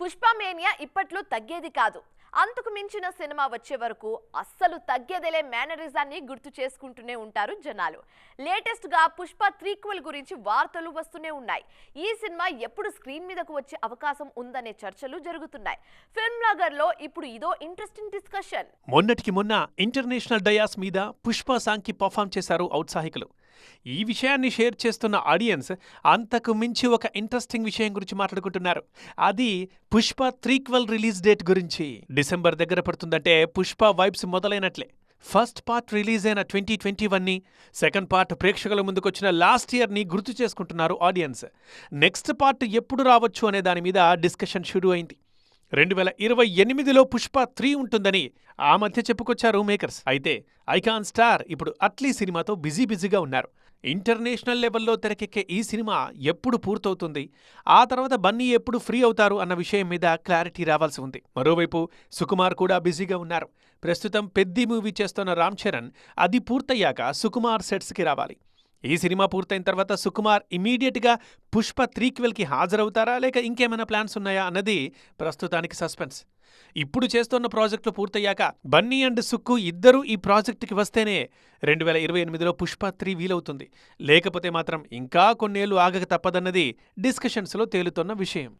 పుష్పమేనియా ఇప్పట్లో తగ్గేది కాదు. అంతకు మించిన సినిమా వచ్చే వరకు అస్సలు తగ్గేదేలే మేనరిజాన్ని గుర్తు చేసుకుంటూనే ఉంటారు జనాలు. లేటెస్ట్ గా పుష్ప త్రీక్వెల్ గురించి వార్తలు వస్తూనే ఉన్నాయి. ఈ సినిమా ఎప్పుడు స్క్రీన్ మీదకు వచ్చే అవకాశం ఉందనే చర్చలు జరుగుతున్నాయి. ఫిల్మ్ నగర్ లో ఇప్పుడు ఇదో ఇంట్రెస్టింగ్ డిస్కషన్. మొన్నటికి మొన్న ఇంటర్నేషనల్ డయాస్ మీద పుష్ప సాంగ్కి పర్ఫామ్ చేశారు ఔత్సాహికులు. ఈ విషయాన్ని షేర్ చేస్తున్న ఆడియన్స్ అంతకు మించి ఒక ఇంట్రెస్టింగ్ విషయం గురించి మాట్లాడుకుంటున్నారు. అది పుష్ప త్రీక్వెల్ రిలీజ్ డేట్ గురించి. డిసెంబర్ దగ్గర పడుతుందంటే పుష్ప వైబ్స్ మొదలైనట్లే. ఫస్ట్ పార్ట్ రిలీజ్ అయిన 2021ని, సెకండ్ పార్ట్ ప్రేక్షకుల ముందుకొచ్చిన లాస్ట్ ఇయర్ని గుర్తు చేసుకుంటున్నారు ఆడియన్స్. నెక్స్ట్ పార్ట్ ఎప్పుడు రావచ్చు అనే దాని మీద డిస్కషన్ షురూ అయింది. 2028లో పుష్ప 3 ఉంటుందని ఆ మధ్య చెప్పుకొచ్చారు మేకర్స్. అయితే ఐకాన్ స్టార్ ఇప్పుడు అట్లీ సినిమాతో బిజీగా ఉన్నారు. ఇంటర్నేషనల్ లెవెల్లో తెరకెక్కే ఈ సినిమా ఎప్పుడు పూర్తవుతుంది, ఆ తర్వాత బన్నీ ఎప్పుడు ఫ్రీ అవుతారు అన్న విషయం మీద క్లారిటీ రావాల్సి ఉంది. మరోవైపు సుకుమార్ కూడా బిజీగా ఉన్నారు. ప్రస్తుతం పెద్ది మూవీ చేస్తున్న రామ్ చరణ్ అది పూర్తయ్యాక సుకుమార్ సెట్స్కి రావాలి. ఈ సినిమా పూర్తయిన తర్వాత సుకుమార్ ఇమీడియట్గా పుష్ప త్రీక్వెల్కి హాజరవుతారా లేక ఇంకేమైనా ప్లాన్స్ ఉన్నాయా అన్నది ప్రస్తుతానికి సస్పెన్స్. ఇప్పుడు చేస్తున్న ప్రాజెక్టులు పూర్తయ్యాక బన్నీ అండ్ సుక్కు ఇద్దరూ ఈ ప్రాజెక్టుకి వస్తేనే 2028లో పుష్ప 3 వీలవుతుంది. లేకపోతే మాత్రం ఇంకా కొన్నేళ్లు ఆగక తప్పదన్నది డిస్కషన్స్లో తేలుతున్న విషయం.